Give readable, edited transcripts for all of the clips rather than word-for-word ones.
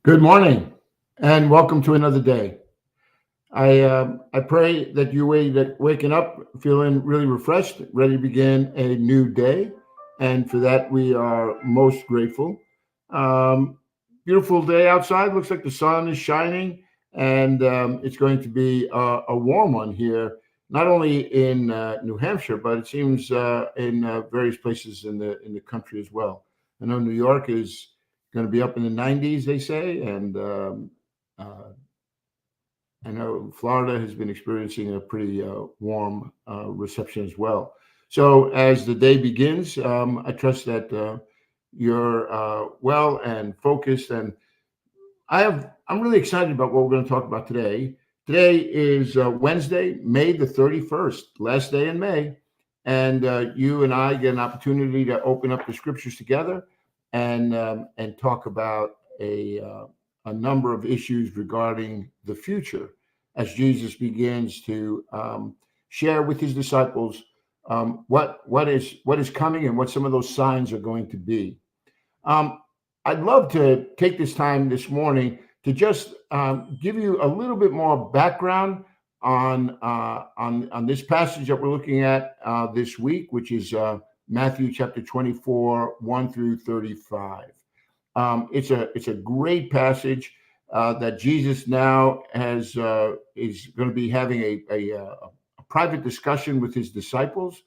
Good morning, and welcome to another day. I pray that waking up feeling really refreshed, ready to begin a new day, and for that we are most grateful. Um, Beautiful day outside. Looks like the sun is shining, and it's going to be a warm one here, not only in New Hampshire, but it seems in various places in the country as well. I know New York is going to be up in the 90s, they say, and uh, I know Florida has been experiencing a pretty warm reception as well. So as the day begins, I trust that you're well and focused. And I'm really excited about what we're going to talk about today. Today is Wednesday, May the 31st, last day in May, and you and I get an opportunity to open up the scriptures together and talk about a number of issues regarding the future as Jesus begins to share with his disciples what is coming and what some of those signs are going to be. Um, I'd love to take this time this morning to just give you a little bit more background on this passage that we're looking at this week, which is Matthew chapter 24, 1 through 35. It's a great passage that Jesus now has is going to be having a private discussion with his disciples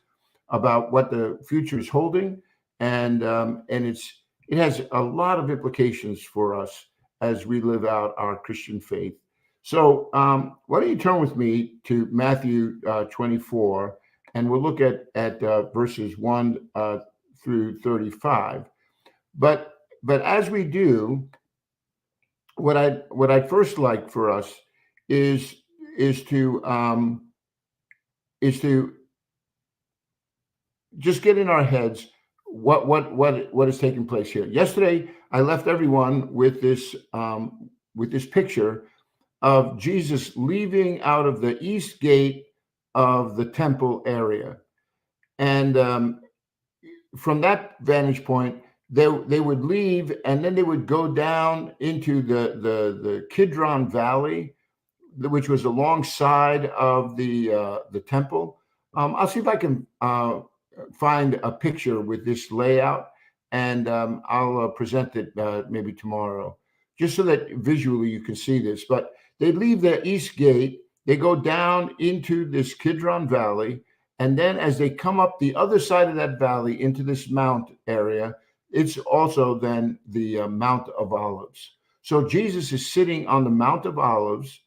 about what the future is holding, and it has a lot of implications for us as we live out our Christian faith. So, why don't you turn with me to Matthew 24, and we'll look at verses 1 through 35. But as we do, what I'd first like for us is is to is to just get in our heads what is taking place here. Yesterday, I left everyone with this picture of Jesus leaving out of the east gate of the temple area, and from that vantage point, they would leave, and then they would go down into the Kidron Valley, which was alongside of the temple. I'll see if I can find a picture with this layout, and I'll present it maybe tomorrow, just so that visually you can see this. But they leave the east gate, they go down into this Kidron Valley, and then as they come up the other side of that valley into this mount area, it's also then the Mount of Olives. So Jesus is sitting on the Mount of Olives,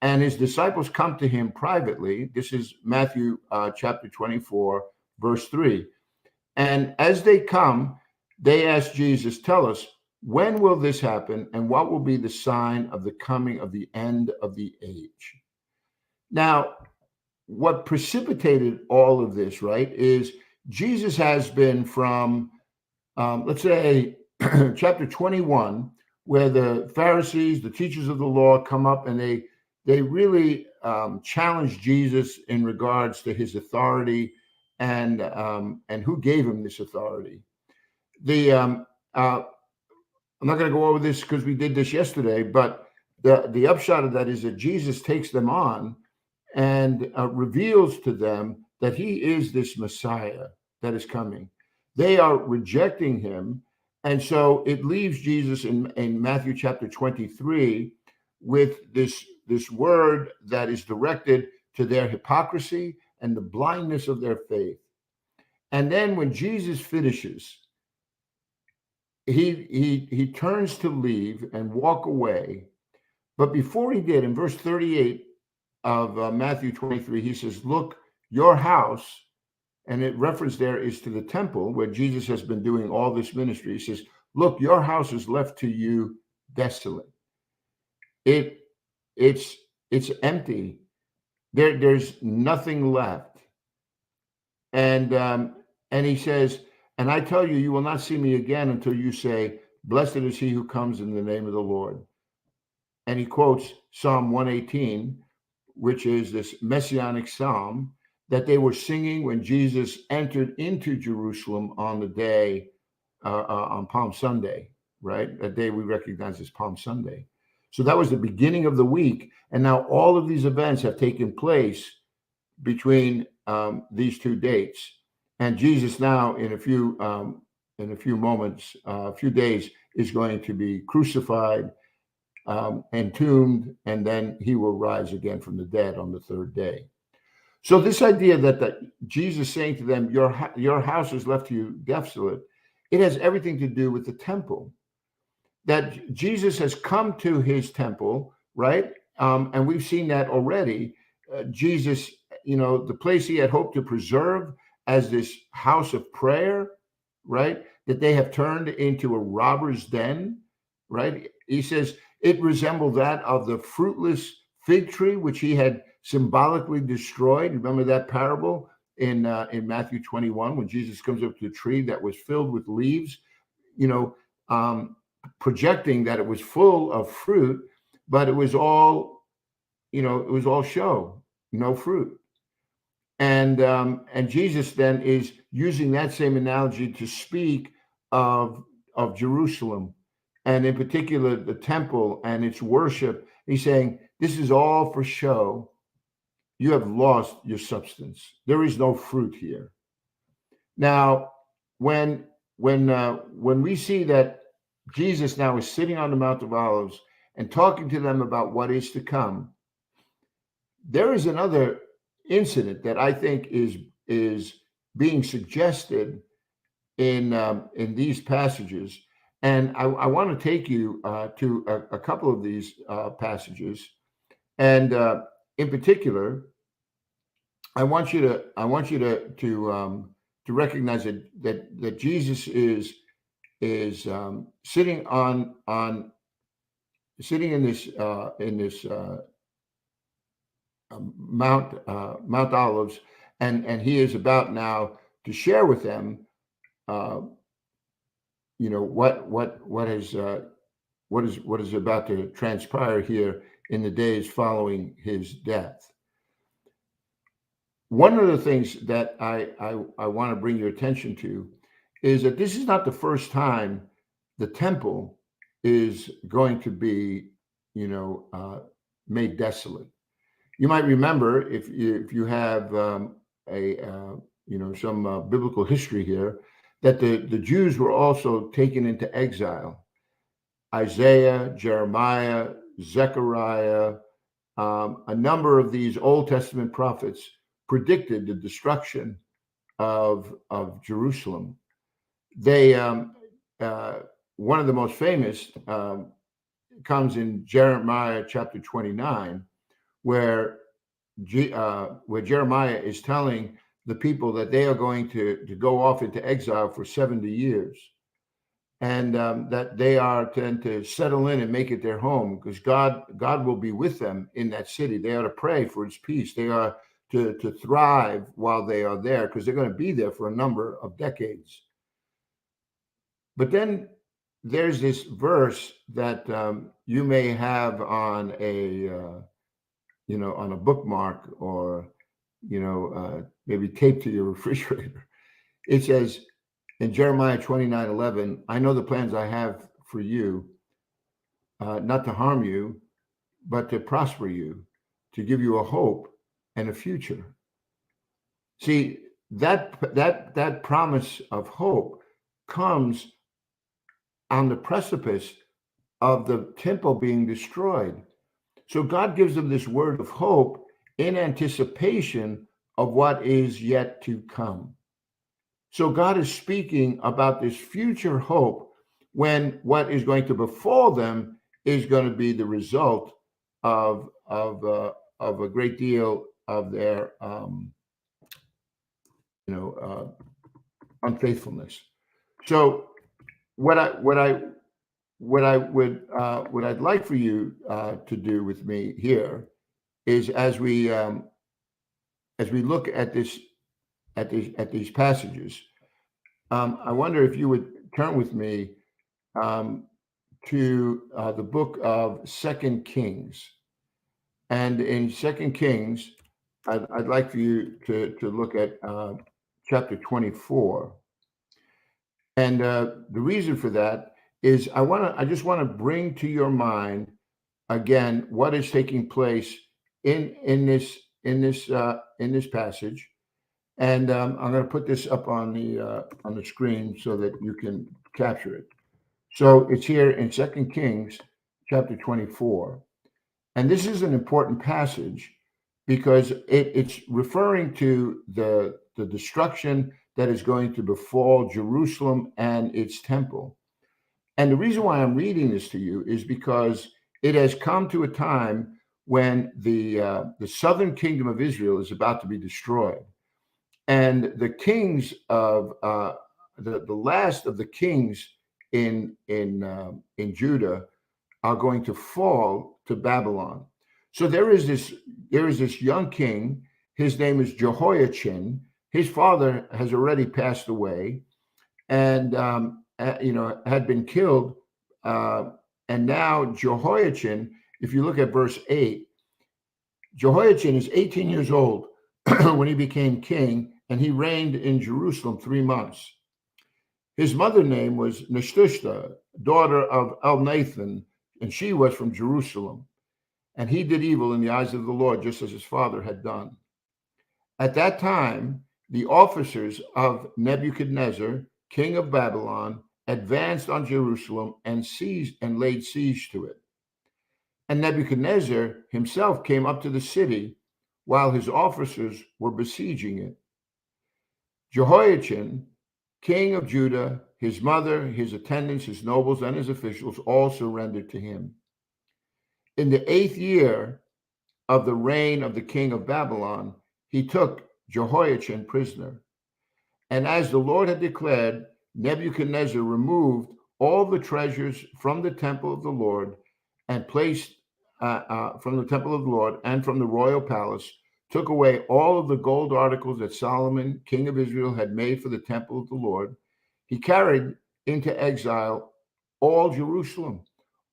and his disciples come to him privately. This is Matthew chapter 24, verse 3. And as they come, they ask Jesus, tell us, when will this happen, and what will be the sign of the coming of the end of the age? Now, what precipitated all of this, right, is Jesus has been from, let's say, chapter 21, where the Pharisees, the teachers of the law, come up and they really challenge Jesus in regards to his authority and who gave him this authority. I'm not going to go over this because we did this yesterday, but the upshot of that is that Jesus takes them on and reveals to them that he is this Messiah that is coming. They are rejecting him. And so it leaves Jesus in Matthew chapter 23 with this word that is directed to their hypocrisy and the blindness of their faith. And then when Jesus finishes, he turns to leave and walk away. But before he did, in verse 38 of Matthew 23, he says, look, your house, and it reference there is to the temple where Jesus has been doing all this ministry. He says, look, your house is left to you desolate. It's empty. There's nothing left. And he says, and I tell you, you will not see me again until you say, blessed is he who comes in the name of the Lord. And he quotes Psalm 118, which is this messianic psalm that they were singing when Jesus entered into Jerusalem on the day on Palm Sunday. right? That day we recognize as Palm Sunday. So that was the beginning of the week. And now all of these events have taken place between these two dates. And Jesus now, in a few moments, a few days, is going to be crucified, entombed, and then he will rise again from the dead on the third day. So this idea that Jesus saying to them, your house is left to you desolate, it has everything to do with the temple. That Jesus has come to his temple, right? And we've seen that already. Jesus, the place he had hoped to preserve as this house of prayer, right? That they have turned into a robber's den, right? He says it resembled that of the fruitless fig tree, which he had symbolically destroyed. Remember that parable in Matthew 21, when Jesus comes up to a tree that was filled with leaves, projecting that it was full of fruit, but it was all, it was all show, no fruit. And Jesus then is using that same analogy to speak of Jerusalem, and in particular the temple and its worship. He's saying, this is all for show. You have lost your substance. There is no fruit here. Now, when we see that Jesus now is sitting on the Mount of Olives and talking to them about what is to come, there is another incident that I think is being suggested in these passages, and I want to take you to a couple of these passages, and in particular, I want you to recognize that Jesus is sitting in this Mount Olives, and he is about now to share with them, what is about to transpire here in the days following his death. One of the things that I want to bring your attention to is that this is not the first time the temple is going to be, made desolate. You might remember, if you have some biblical history here, that the Jews were also taken into exile. Isaiah, Jeremiah, Zechariah, a number of these Old Testament prophets predicted the destruction of Jerusalem. They one of the most famous comes in Jeremiah chapter 29, where Jeremiah is telling the people that they are going to go off into exile for 70 years, and that they are to settle in and make it their home, because God will be with them in that city. They are to pray for its peace. They are to thrive while they are there, because they're going to be there for a number of decades. But then there's this verse that you may have on on a bookmark, or maybe taped to your refrigerator. It says in Jeremiah 29:11, I know the plans I have for you, not to harm you, but to prosper you, to give you a hope and a future. See, that promise of hope comes on the precipice of the temple being destroyed. So God gives them this word of hope in anticipation of what is yet to come. So God is speaking about this future hope, when what is going to befall them is going to be the result of a great deal of their unfaithfulness. So what I'd like for you to do with me here is, as we look at these passages, I wonder if you would turn with me to the book of 2 Kings. And in 2 Kings, I'd like for you to look at chapter 24. And the reason for that is I just want to bring to your mind again what is taking place in this passage. And I'm going to put this up on the screen so that you can capture it. So it's here in 2 Kings chapter 24. And this is an important passage because it's referring to the destruction that is going to befall Jerusalem and its temple. And the reason why I'm reading this to you is because it has come to a time when the southern kingdom of Israel is about to be destroyed, and the kings of the last of the kings in Judah are going to fall to Babylon. So there is this young king. His name is Jehoiachin. His father has already passed away, and had been killed. And now Jehoiachin, if you look at verse 8, Jehoiachin is 18 years old when he became king, and he reigned in Jerusalem 3 months. His mother name was Nehushta, daughter of Elnathan, and she was from Jerusalem. And he did evil in the eyes of the Lord, just as his father had done. At that time, the officers of Nebuchadnezzar, king of Babylon, advanced on Jerusalem and seized and laid siege to it. And Nebuchadnezzar himself came up to the city while his officers were besieging it. Jehoiachin, king of Judah, his mother, his attendants, his nobles, and his officials all surrendered to him. In the 8th year of the reign of the king of Babylon, he took Jehoiachin prisoner. And as the Lord had declared, Nebuchadnezzar removed all the treasures from the temple of the Lord and placed from the temple of the Lord and from the royal palace, took away all of the gold articles that Solomon, king of Israel, had made for the temple of the Lord. He carried into exile all Jerusalem,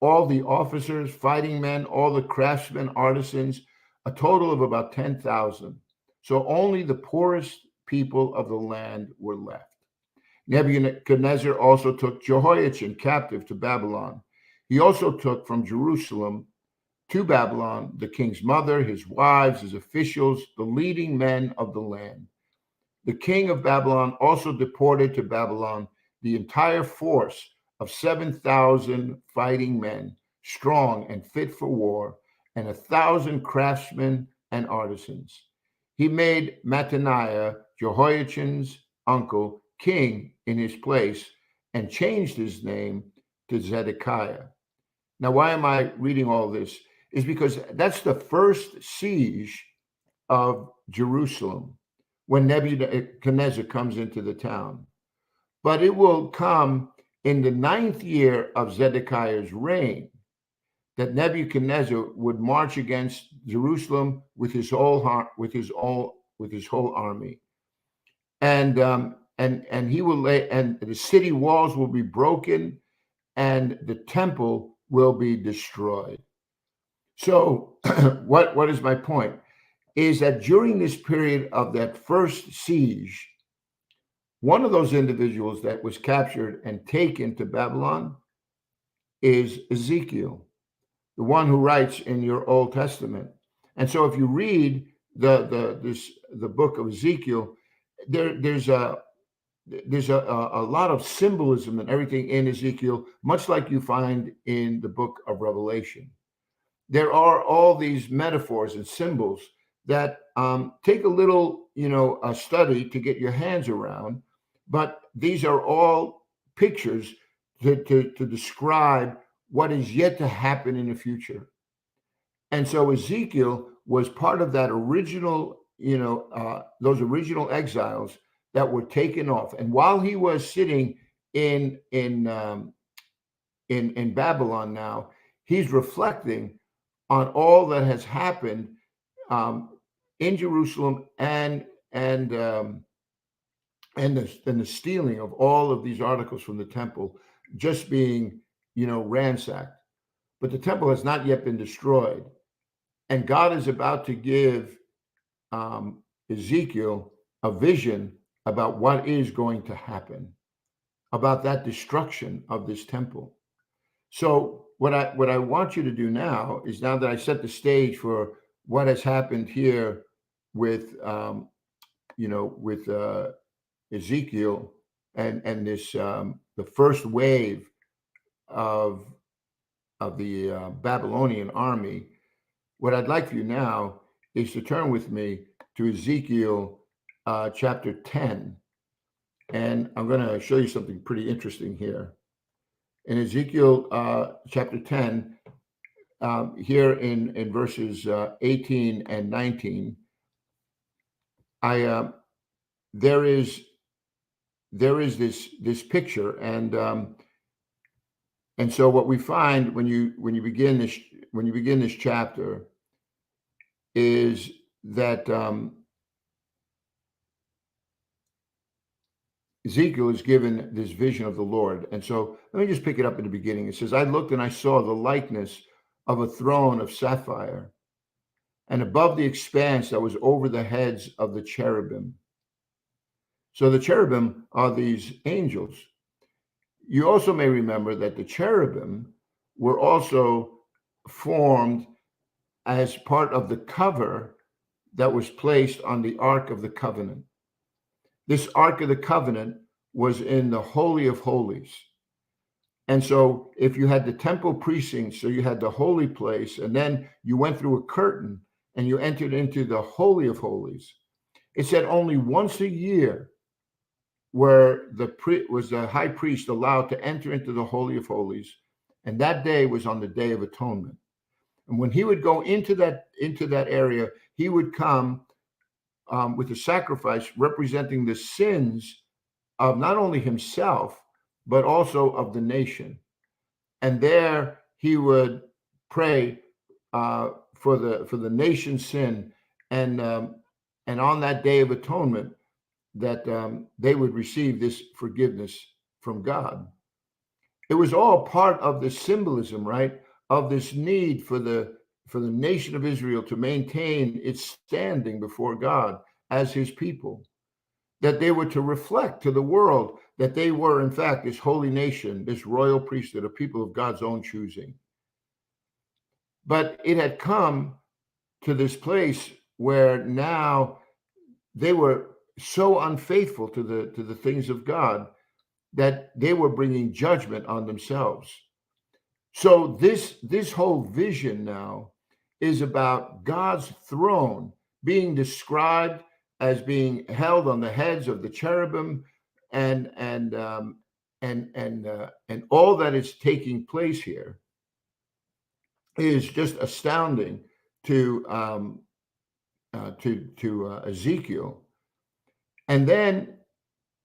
all the officers, fighting men, all the craftsmen, artisans, a total of about 10,000. So only the poorest people of the land were left. Nebuchadnezzar also took Jehoiachin captive to Babylon. He also took from Jerusalem to Babylon the king's mother, his wives, his officials, the leading men of the land. The king of Babylon also deported to Babylon the entire force of 7,000 fighting men, strong and fit for war, and 1,000 craftsmen and artisans. He made Mattaniah, Jehoiachin's uncle, king in his place and changed his name to Zedekiah. Now, why am I reading all this? Is because that's the first siege of Jerusalem when Nebuchadnezzar comes into the town. But it will come in the 9th year of Zedekiah's reign that Nebuchadnezzar would march against Jerusalem with his whole army, and he will lay, and the city walls will be broken, and the temple will be destroyed. So, what is my point? Is that during this period of that first siege, one of those individuals that was captured and taken to Babylon is Ezekiel, the one who writes in your Old Testament. And so if you read the book of Ezekiel, there's a lot of symbolism and everything in Ezekiel, much like you find in the book of Revelation. There are all these metaphors and symbols that take a little, a study to get your hands around, but these are all pictures to describe what is yet to happen in the future. And so Ezekiel was part of that original, those original exiles that were taken off. And while he was sitting in Babylon now, he's reflecting on all that has happened in Jerusalem and the stealing of all of these articles from the temple just being, ransacked. But the temple has not yet been destroyed. And God is about to give Ezekiel a vision about what is going to happen. about that destruction of this temple. So what I want you to do now is, now that I set the stage for what has happened here with with Ezekiel and this the first wave of the Babylonian army, what I'd like for you now is to turn with me to Ezekiel chapter 10, and I'm going to show you something pretty interesting here. In Ezekiel chapter 10, here in verses 18 and 19, there is this picture, and so what we find when you begin this chapter is that Ezekiel is given this vision of the Lord. And so let me just pick it up in the beginning. It says, I looked and I saw the likeness of a throne of sapphire, and above the expanse that was over the heads of the cherubim. So the cherubim are these angels. You also may remember that the cherubim were also formed as part of the cover that was placed on the Ark of the Covenant. This Ark of the Covenant was in the Holy of Holies. And so if you had the temple precincts, so you had the holy place, and then you went through a curtain and you entered into the Holy of Holies, it said only once a year where was the high priest allowed to enter into the Holy of Holies, and that day was on the Day of Atonement. And when he would go into that area, he would come with a sacrifice representing the sins of not only himself, but also of the nation. And there he would pray for the nation's sin, and on that Day of Atonement, that they would receive this forgiveness from God. It was all part of the symbolism, right, of this need for the nation of Israel to maintain its standing before God as his people, that they were to reflect to the world that they were, in fact, this holy nation, this royal priesthood, a people of God's own choosing. But it had come to this place where now they were so unfaithful to the things of God that they were bringing judgment on themselves. So this whole vision now is about God's throne being described as being held on the heads of the cherubim, and all that is taking place here is just astounding to Ezekiel. And then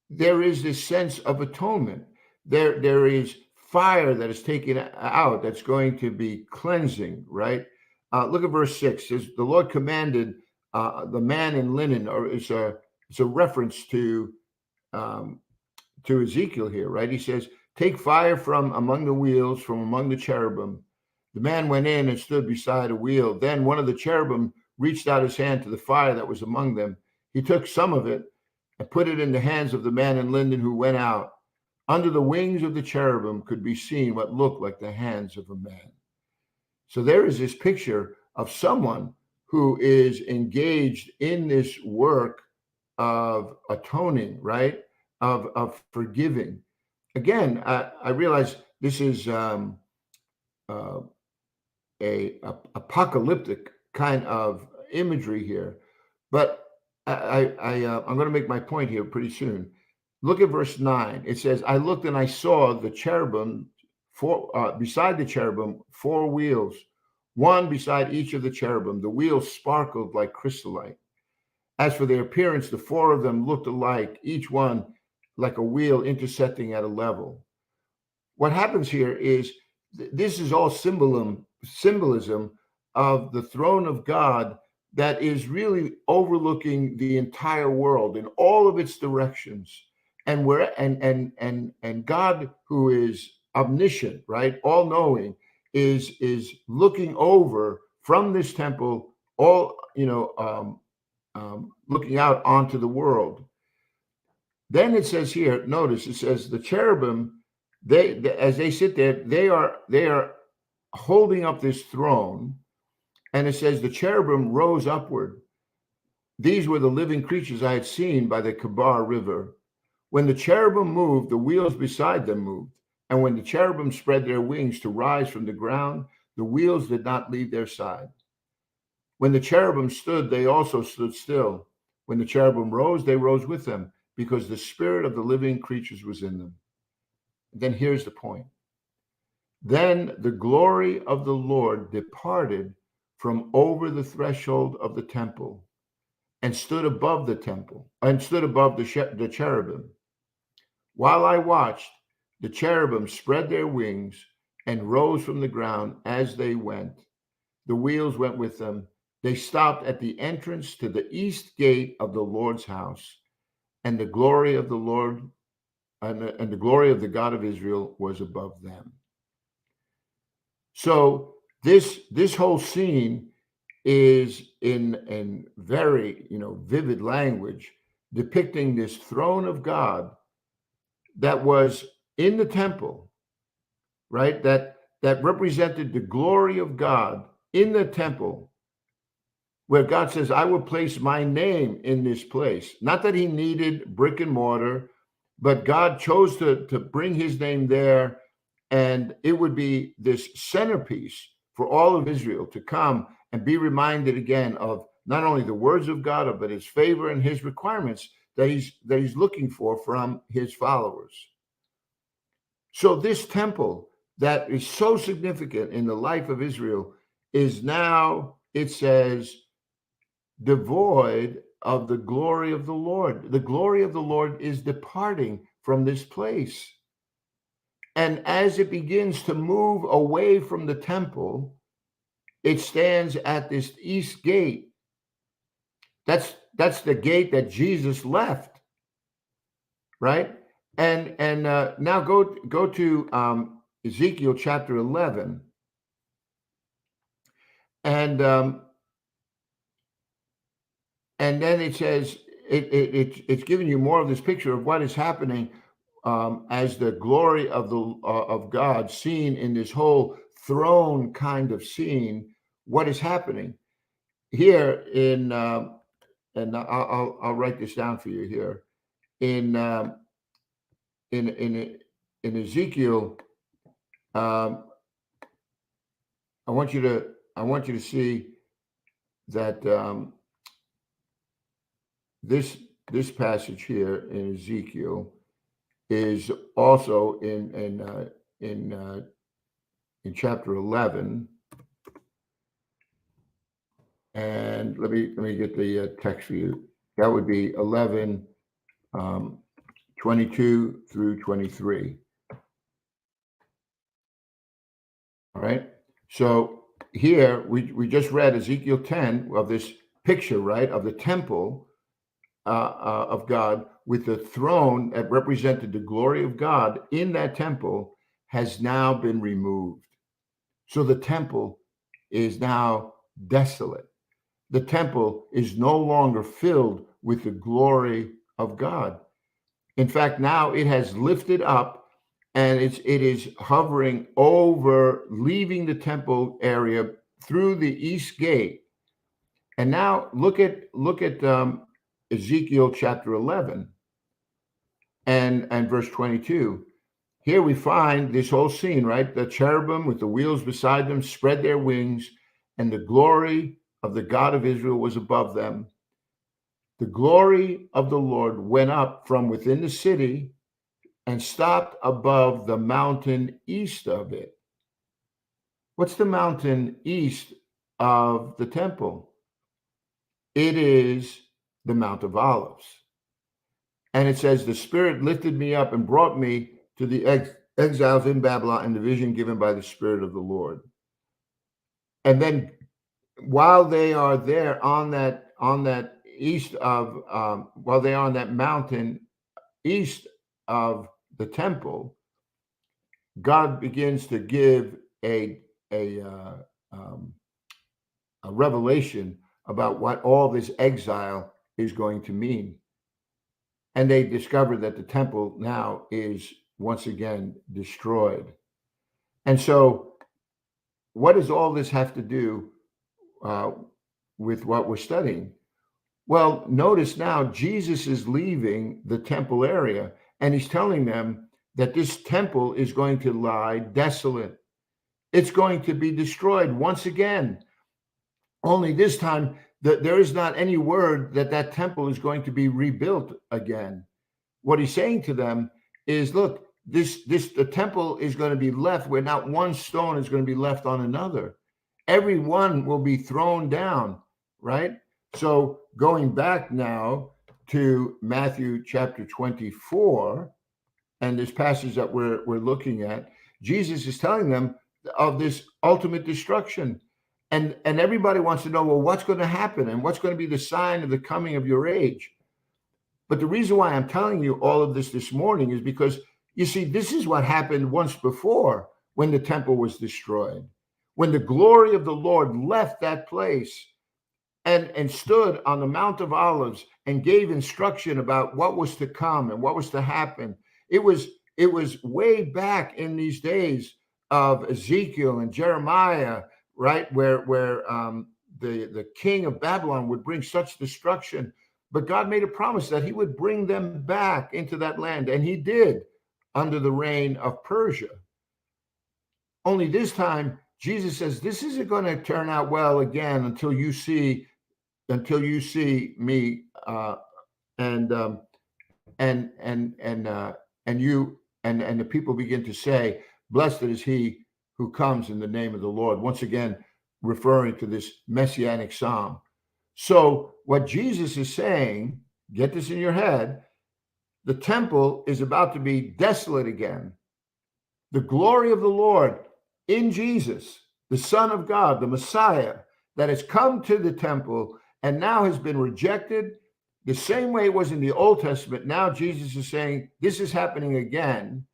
there is this sense of atonement. There is fire that is taken out that's going to be cleansing, right? Look at verse 6. It says, the Lord commanded the man in linen, or it's a reference to Ezekiel here, right? He says, take fire from among the wheels, from among the cherubim. The man went in and stood beside a wheel. Then one of the cherubim reached out his hand to the fire that was among them. He took some of it and put it in the hands of the man in linen who went out. Under the wings of the cherubim could be seen what looked like the hands of a man. So there is this picture of someone who is engaged in this work of atoning, right? Of forgiving. Again, I realize this is a apocalyptic kind of imagery here, but I'm going to make my point here pretty soon. Look at verse 9. It says, I looked and I saw the cherubim, beside the cherubim, 4 wheels, one beside each of the cherubim. The wheels sparkled like chrysolite. As for their appearance, the 4 of them looked alike, each one like a wheel intersecting at a level. What happens here is this is all symbolism of the throne of God that is really overlooking the entire world in all of its directions. And God, who is omniscient, right, all knowing, is looking over from this temple, all looking out onto the world. Then it says here, notice it says the cherubim, as they sit there, they are holding up this throne, and it says the cherubim rose upward. These were the living creatures I had seen by the Kebar River. When the cherubim moved, the wheels beside them moved. And when the cherubim spread their wings to rise from the ground, the wheels did not leave their side. When the cherubim stood, they also stood still. When the cherubim rose, they rose with them, because the spirit of the living creatures was in them. Then here's the point. Then the glory of the Lord departed from over the threshold of the temple and stood above the temple, and stood above the cherubim. While I watched, the cherubim spread their wings and rose from the ground as they went. The wheels went with them. They stopped at the entrance to the east gate of the Lord's house, and the glory of the Lord and the glory of the God of Israel was above them. So this whole scene is in very vivid language, depicting this throne of God that was in the temple, right? That represented the glory of God in the temple, where God says, I will place my name in this place. Not that he needed brick and mortar, but God chose to bring his name there, and it would be this centerpiece for all of Israel to come and be reminded again of not only the words of God, but his favor and his requirements that he's looking for from his followers. So this temple that is so significant in the life of Israel is now, it says, devoid of the glory of the Lord. The glory of the Lord is departing from this place. And as it begins to move away from the temple, it stands at this east gate. That's the gate that Jesus left, right? And now go to Ezekiel chapter 11, and then it says it's giving you more of this picture of what is happening as the glory of God seen in this whole throne kind of scene. What is happening here in and I'll write this down for you here in Ezekiel. I want you to see that this passage here in Ezekiel is also in chapter 11. And let me get the text for you. That would be 11, 22 through 23. All right. So here we just read Ezekiel 10 of this picture, right, of the temple of God with the throne that represented the glory of God in that temple has now been removed. So the temple is now desolate. The temple is no longer filled with the glory of God. In fact, now it has lifted up and it is hovering over, leaving the temple area through the east gate. And now look at Ezekiel chapter 11 and verse 22. Here we find this whole scene, right? The cherubim with the wheels beside them spread their wings, and the glory of the God of Israel was above them. The glory of the Lord went up from within the city and stopped above the mountain east of it. What's the mountain east of the temple? It is the Mount of Olives. And it says, the Spirit lifted me up and brought me to the exiles in Babylon and the vision given by the Spirit of the Lord. And then while they are there on that east of while they are on that mountain east of the temple, God begins to give a revelation about what all this exile is going to mean. and they discover that the temple now is once again destroyed. And so, what does all this have to do with what we're studying? Well, notice now Jesus is leaving the temple area, and he's telling them that this temple is going to lie desolate. It's going to be destroyed once again. Only this time, there is not any word that that temple is going to be rebuilt again. What he's saying to them is, look, the temple is going to be left where not one stone is going to be left on another. Every one will be thrown down, right? So going back now to Matthew chapter 24, and this passage that we're looking at, Jesus is telling them of this ultimate destruction. And everybody wants to know, well, what's going to happen and what's going to be the sign of the coming of your age? But the reason why I'm telling you all of this morning is because, you see, this is what happened once before when the temple was destroyed, when the glory of the Lord left that place and stood on the Mount of Olives and gave instruction about what was to come and what was to happen. It was way back in these days of Ezekiel and Jeremiah, right, where the king of Babylon would bring such destruction. But God made a promise that he would bring them back into that land, and he did under the reign of Persia. Only this time, Jesus says, this isn't going to turn out well again until you see me and the people begin to say, blessed is he who comes in the name of the Lord. Once again, referring to this messianic psalm. So what Jesus is saying, get this in your head, the temple is about to be desolate again. The glory of the Lord in Jesus, the Son of God, the Messiah, that has come to the temple and now has been rejected the same way it was in the Old Testament. Now Jesus is saying, this is happening again.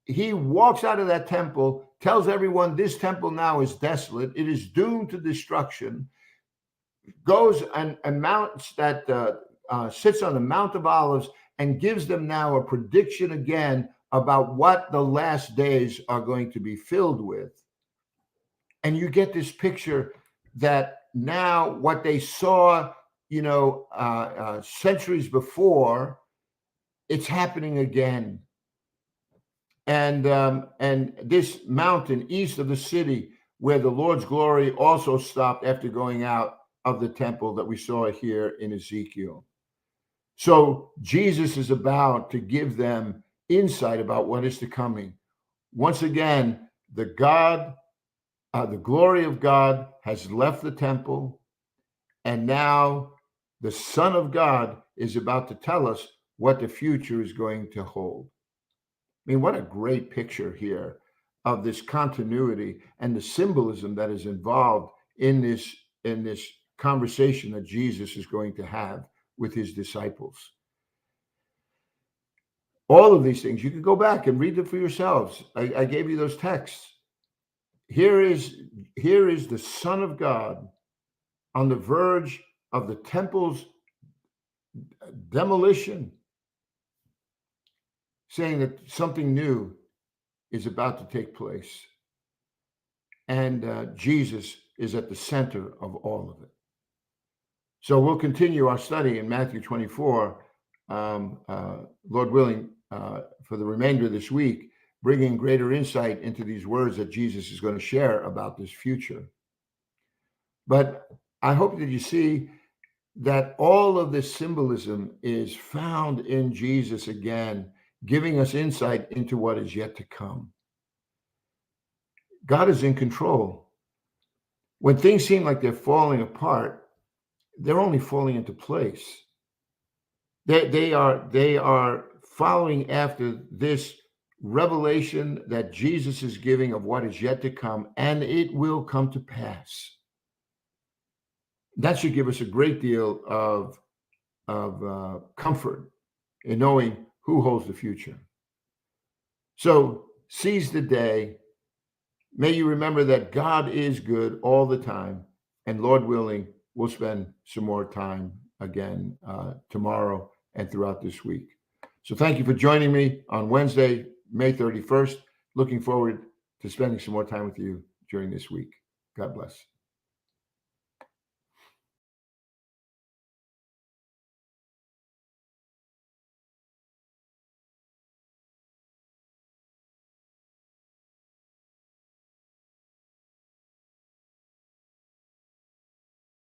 He walks out of that temple, tells everyone this temple now is desolate. It is doomed to destruction. Goes and mounts that, sits on the Mount of Olives and gives them now a prediction again about what the last days are going to be filled with. And you get this picture that now what they saw, centuries before, it's happening again. And this mountain east of the city where the Lord's glory also stopped after going out of the temple that we saw here in Ezekiel. So Jesus is about to give them insight about what is to coming. Once again, the glory of God has left the temple, and now the Son of God is about to tell us what the future is going to hold. I mean, what a great picture here of this continuity and the symbolism that is involved in this conversation that Jesus is going to have with his disciples. All of these things, you can go back and read them for yourselves. I gave you those texts. Here is the Son of God on the verge of the temple's demolition, saying that something new is about to take place. And Jesus is at the center of all of it. So we'll continue our study in Matthew 24, Lord willing, for the remainder of this week, bringing greater insight into these words that Jesus is going to share about this future. But I hope that you see that all of this symbolism is found in Jesus again, giving us insight into what is yet to come. God is in control. When things seem like they're falling apart, they're only falling into place. They are following after this revelation that Jesus is giving of what is yet to come, and it will come to pass. That should give us a great deal of comfort in knowing who holds the future. So seize the day. May you remember that God is good all the time, and Lord willing, we'll spend some more time again tomorrow and throughout this week. So thank you for joining me on Wednesday, May 31st. Looking forward to spending some more time with you during this week. God bless.